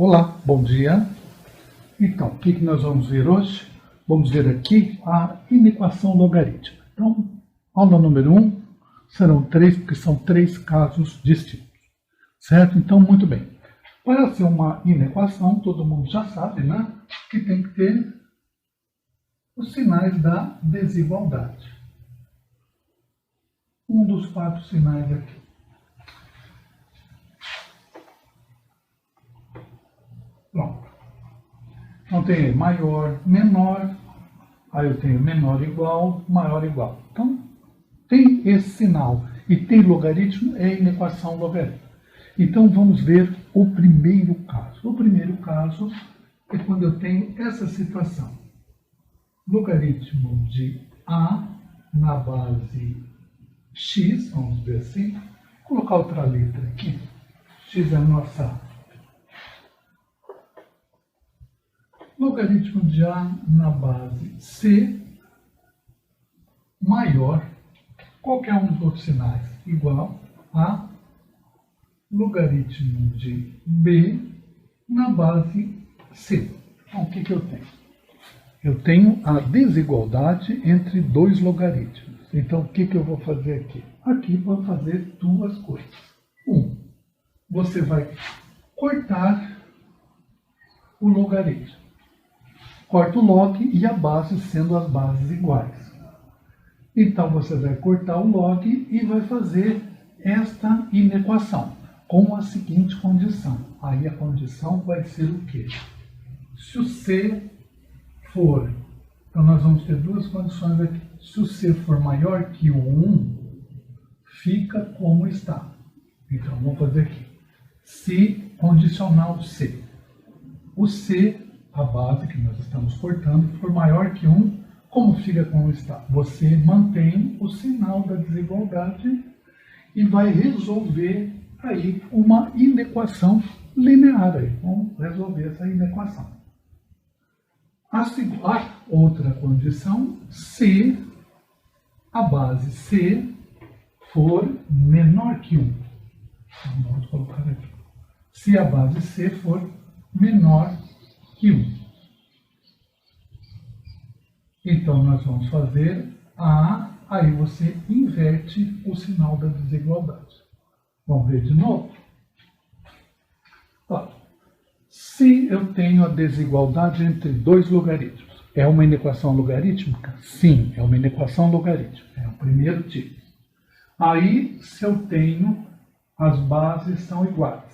Olá, bom dia. Então, o que nós vamos ver hoje? Vamos ver aqui a inequação logarítmica. Então, aula número 1 serão 3, porque são 3 casos distintos. Certo? Então, muito bem. Para ser uma inequação, todo mundo já sabe, né? Que tem que ter os sinais da desigualdade. Um dos 4 sinais aqui. Pronto. Então tem maior, menor, aí eu tenho menor igual, maior igual. Então, tem esse sinal e tem logaritmo, é inequação logarítmica. Então, vamos ver o primeiro caso. O primeiro caso é quando eu tenho essa situação. Logaritmo de A na base x, vamos ver assim. Vou colocar outra letra aqui. X é a nossa. Logaritmo de A na base C maior qualquer um dos outros sinais igual a logaritmo de B na base C. Então, o que eu tenho? Eu tenho a desigualdade entre dois logaritmos. Então, o que eu vou fazer aqui? Aqui vou fazer duas coisas. Você vai cortar o logaritmo. Corta o log e a base sendo as bases iguais. Então, você vai cortar o log e vai fazer esta inequação com a seguinte condição. Aí a condição vai ser o quê? Se o C for... Então, nós vamos ter duas condições aqui. Se o C for maior que o 1, fica como está. Então, vamos fazer aqui. Se condicional C. O C, a base que nós estamos cortando, for maior que 1, como fica como está? Você mantém o sinal da desigualdade e vai resolver aí uma inequação linear. Aí. Vamos resolver essa inequação. A outra condição, se a base C for menor que 1. Então, vamos colocar aqui. Se a base C for menor que 1. Então, nós vamos fazer aí você inverte o sinal da desigualdade. Vamos ver de novo? Se eu tenho a desigualdade entre dois logaritmos, é uma inequação logarítmica? Sim, é uma inequação logarítmica. É o primeiro tipo. Aí, se eu tenho, as bases são iguais.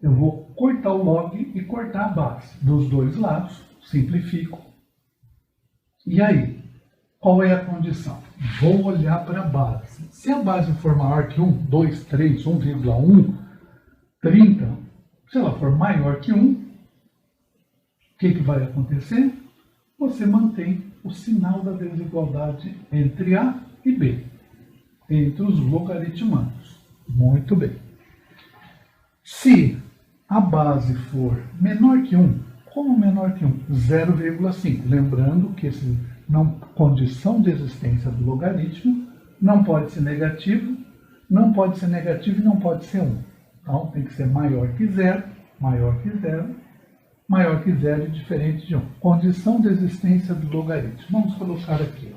Eu vou cortar o log e cortar a base dos dois lados, simplifico. E aí, qual é a condição? Vou olhar para a base. Se a base for maior que 1, 2, 3, 1,1, 30, se ela for maior que 1, o que vai acontecer? Você mantém o sinal da desigualdade entre A e B, entre os logaritmandos. Muito bem. Se a base for menor que 1, como menor que 1? 0,5. Lembrando que condição de existência do logaritmo não pode ser negativo, não pode ser negativo e não pode ser 1. Então, tem que ser maior que 0, maior que 0, maior que 0 e diferente de 1. Condição de existência do logaritmo. Vamos colocar aqui.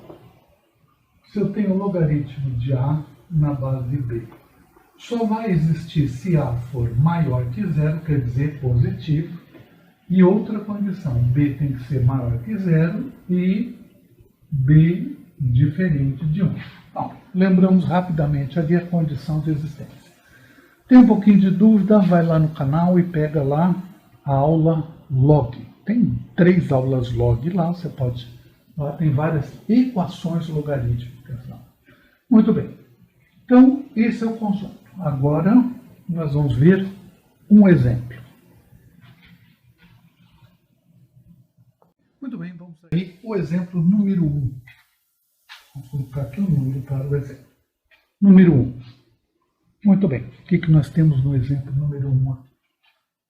Se eu tenho o logaritmo de A na base B, só vai existir se A for maior que 0, quer dizer positivo. E outra condição, B tem que ser maior que 0 e B diferente de 1. Então, lembramos rapidamente ali a condição de existência. Tem um pouquinho de dúvida, vai lá no canal e pega lá a aula log. Tem 3 aulas log lá, você pode... Lá tem várias equações logarítmicas lá. Muito bem. Então, esse é o conjunto. Agora, nós vamos ver um exemplo. Muito bem, vamos aí o exemplo número 1. Vamos colocar aqui um número para o exemplo. Número 1. Muito bem, o que nós temos no exemplo número 1?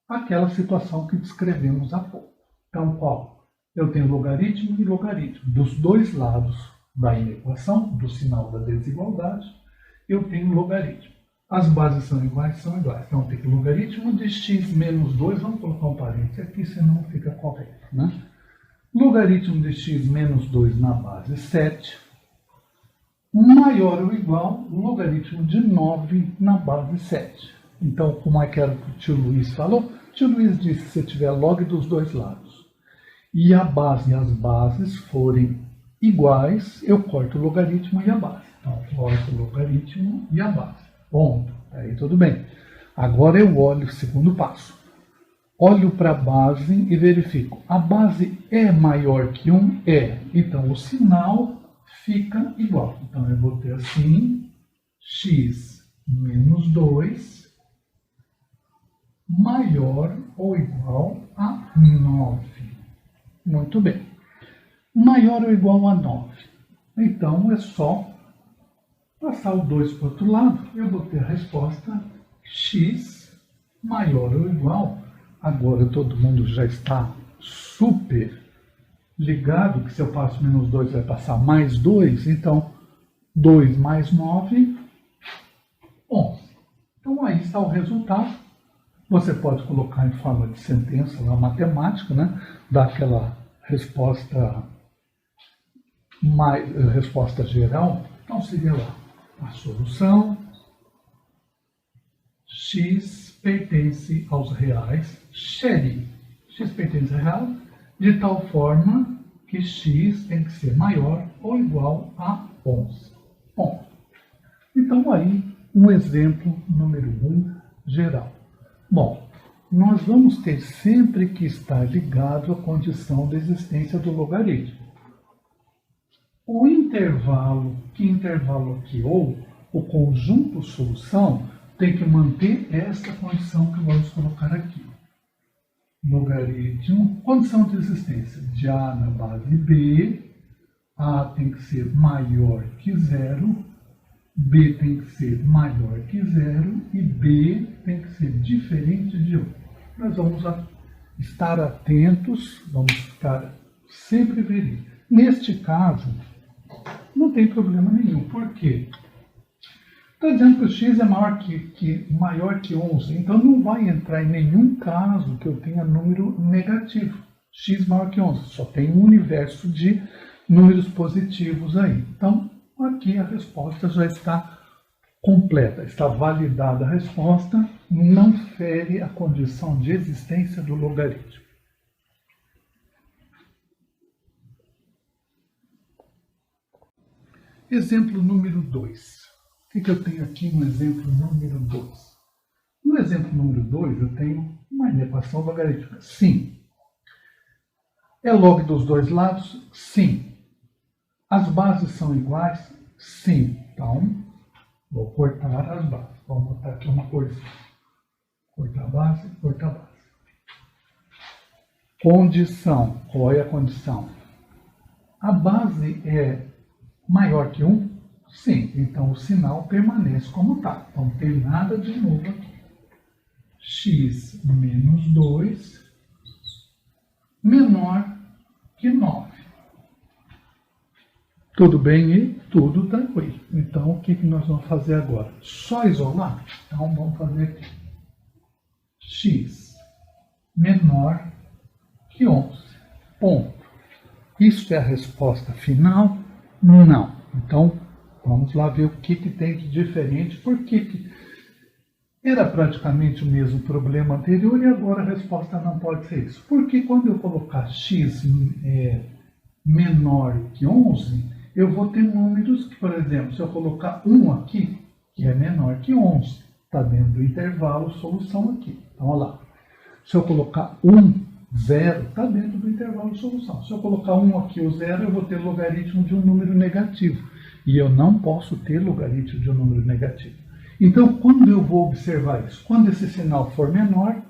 Aquela situação que descrevemos há pouco. Então, qual? Eu tenho logaritmo e logaritmo. Dos dois lados da inequação, do sinal da desigualdade, eu tenho logaritmo. As bases são iguais, são iguais. Então tem que o logaritmo de x menos 2, vamos colocar um parênteses aqui, senão fica correto, né? Logaritmo de x menos 2 na base 7, maior ou igual logaritmo de 9 na base 7. Então, como é que era o que o tio Luiz falou? O tio Luiz disse que se tiver log dos dois lados e a base e as bases forem iguais, eu corto o logaritmo e a base. Então, corto o logaritmo e a base. Ponto. Aí tudo bem. Agora eu olho o segundo passo. Olho para a base e verifico. A base é maior que 1? É. Então, o sinal fica igual. Então, eu vou ter assim, x menos 2 maior ou igual a 9. Muito bem. Maior ou igual a 9. Então, é só passar o 2 para o outro lado, eu vou ter a resposta x maior ou igual. Agora todo mundo já está super ligado que se eu passo menos 2 vai passar mais 2, então 2 mais 9, 11. Então aí está o resultado. Você pode colocar em forma de sentença lá matemática, né? Dar aquela resposta, resposta geral. Então seria lá a solução x pertence aos reais, x pertence a real, de tal forma que x tem que ser maior ou igual a 11. Bom, então aí um exemplo número 1 geral. Bom, nós vamos ter sempre que estar ligado à condição da existência do logaritmo. O intervalo, que intervalo aqui, ou o conjunto solução, tem que manter esta condição que vamos colocar aqui. Logaritmo, condição de existência de A na base B, A tem que ser maior que 0, B tem que ser maior que 0 e B tem que ser diferente de 1. Nós vamos estar atentos, vamos ficar sempre verificando. Neste caso, não tem problema nenhum. Por quê? Está dizendo que o x é maior que 11, então não vai entrar em nenhum caso que eu tenha número negativo. X maior que 11, só tem um universo de números positivos aí. Então, aqui a resposta já está completa, está validada a resposta, não fere a condição de existência do logaritmo. Exemplo número 2. O que eu tenho aqui no exemplo número 2? No exemplo número 2, eu tenho uma inequação logarítmica. Sim. É log dos dois lados? Sim. As bases são iguais? Sim. Então, vou cortar as bases. Vou botar aqui uma corzinha. Cortar a base, cortar a base. Condição. Qual é a condição? A base é maior que 1? Sim. Então, o sinal permanece como está. Então, não tem nada de novo aqui. X menos 2 menor que 9. Tudo bem e tudo tranquilo. Então, o que nós vamos fazer agora? Só isolar? Então, vamos fazer aqui. X menor que 11. Ponto. Isso é a resposta final? Não. Então, vamos lá ver o que tem de diferente. Por que era praticamente o mesmo problema anterior e agora a resposta não pode ser isso? Porque quando eu colocar x menor que 11, eu vou ter números que, por exemplo, se eu colocar 1 aqui, que é menor que 11, está dentro do intervalo solução aqui. Então, olha lá. Se eu colocar 1, 0, está dentro do intervalo solução. Se eu colocar 1 aqui, o 0, eu vou ter logaritmo de um número negativo. E eu não posso ter logaritmo de um número negativo. Então, quando eu vou observar isso? Quando esse sinal for menor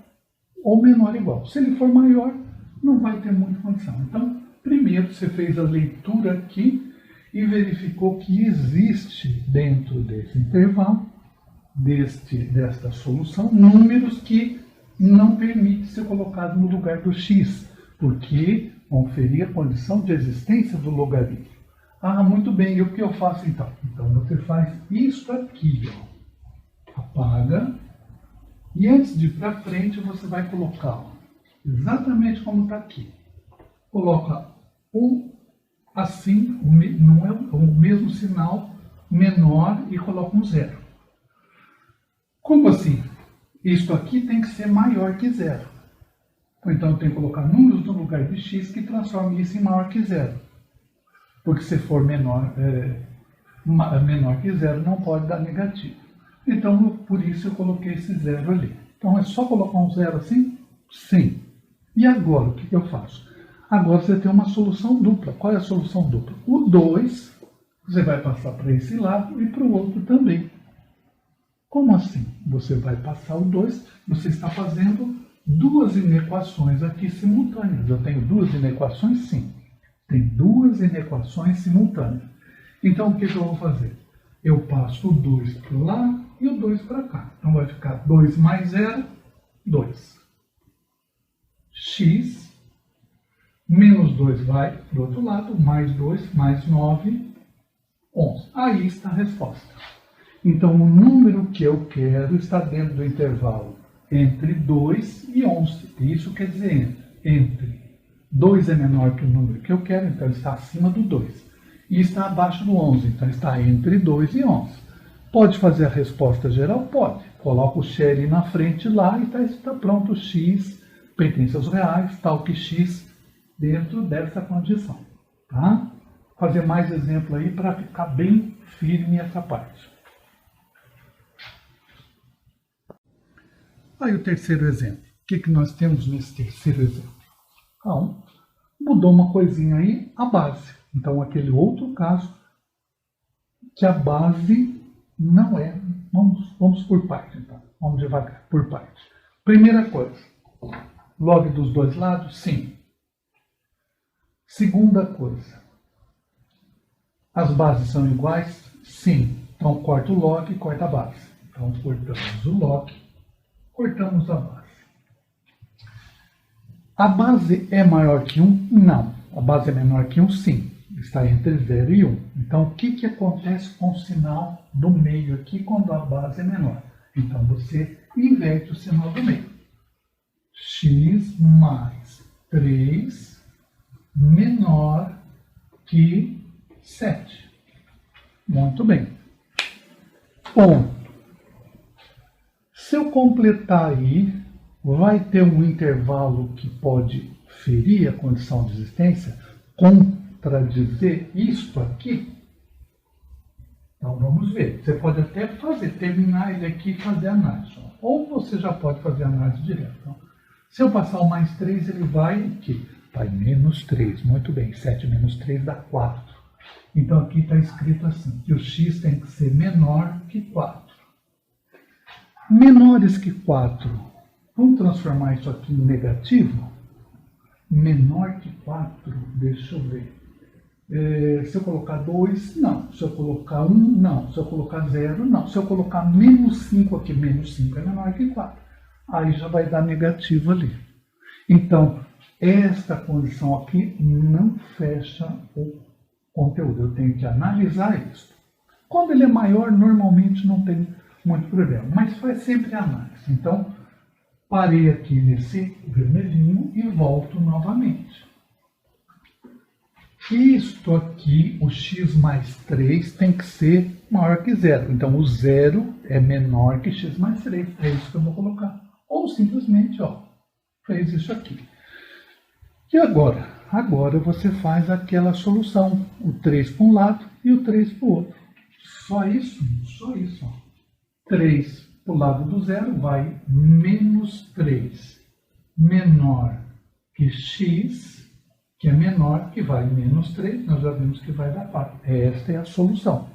ou menor igual. Se ele for maior, não vai ter muita condição. Então, primeiro você fez a leitura aqui e verificou que existe dentro desse intervalo, desta solução, números que não permitem ser colocados no lugar do x, porque vão ferir a condição de existência do logaritmo. Ah, muito bem, e o que eu faço então? Então você faz isso aqui, ó. Apaga. E antes de ir para frente, você vai colocar ó, exatamente como está aqui. Coloca assim, não é o mesmo sinal menor e coloca um zero. Como assim? Isto aqui tem que ser maior que zero. Então eu tenho que colocar números no lugar de x que transforme isso em maior que zero. Porque se for menor que zero, não pode dar negativo. Então, por isso eu coloquei esse zero ali. Então, é só colocar um zero assim? Sim. E agora, o que eu faço? Agora você tem uma solução dupla. Qual é a solução dupla? O 2, você vai passar para esse lado e para o outro também. Como assim? Você vai passar o 2, você está fazendo duas inequações aqui simultâneas. Eu tenho duas inequações? Sim. Tem duas inequações simultâneas. Então, o que eu vou fazer? Eu passo o 2 para lá e o 2 para cá. Então, vai ficar 2 mais 0, 2. X menos 2 vai para o outro lado, mais 2, mais 9, 11. Aí está a resposta. Então, o número que eu quero está dentro do intervalo entre 2 e 11. Isso quer dizer entre 2 é menor que o número que eu quero, então está acima do 2. E está abaixo do 11, então está entre 2 e 11. Pode fazer a resposta geral? Pode. Coloca o share na frente lá e está pronto. X pertence aos reais, tal que X dentro dessa condição. Tá? Fazer mais exemplo aí para ficar bem firme essa parte. Aí o terceiro exemplo. O que nós temos nesse terceiro exemplo? Então, mudou uma coisinha aí, a base. Então, aquele outro caso, que a base não é... Vamos por parte, então. Vamos devagar, por parte. Primeira coisa, log dos dois lados? Sim. Segunda coisa, as bases são iguais? Sim. Então, corta o log e corta a base. Então, cortamos o log, cortamos a base. A base é maior que 1? Não. A base é menor que 1? Sim. Está entre 0 e 1. Então, o que acontece com o sinal do meio aqui quando a base é menor? Então, você inverte o sinal do meio. X mais 3 menor que 7. Muito bem. Ponto. Se eu completar aí, vai ter um intervalo que pode ferir a condição de existência, contradizer isto aqui? Então vamos ver. Você pode até terminar ele aqui e fazer a análise. Ou você já pode fazer a análise direto. Então, se eu passar o mais 3, ele vai aqui. Vai menos 3. Muito bem. 7 menos 3 dá 4. Então aqui está escrito assim, que o x tem que ser menor que 4. Menores que 4. Vamos transformar isso aqui em negativo? Menor que 4, deixa eu ver. Se eu colocar 2, não. Se eu colocar 1, não. Se eu colocar 0, não. Se eu colocar menos 5 aqui, menos 5 é menor que 4. Aí já vai dar negativo ali. Então, esta condição aqui não fecha o conteúdo. Eu tenho que analisar isso. Quando ele é maior, normalmente não tem muito problema. Mas faz sempre análise. Então, parei aqui nesse vermelhinho e volto novamente. Isto aqui, o x mais 3, tem que ser maior que 0. Então, o 0 é menor que x mais 3. É isso que eu vou colocar. Ou simplesmente, ó, fez isso aqui. E agora? Agora você faz aquela solução. O 3 para um lado e o 3 para o outro. Só isso? Só isso. Ó. 3 para o lado do 0 vai menos 3 menor que x, que é menor, que vai menos 3, nós já vimos que vai dar 4. Esta é a solução.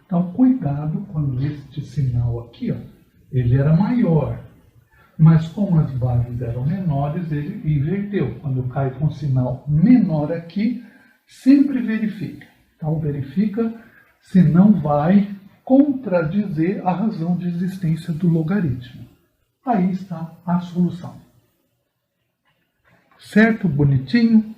Então, cuidado quando este sinal aqui, ó, ele era maior, mas como as bases eram menores, ele inverteu. Quando cai com sinal menor aqui, sempre verifica. Então, verifica se não vai contradizer a razão de existência do logaritmo. Aí está a solução. Certo? Bonitinho?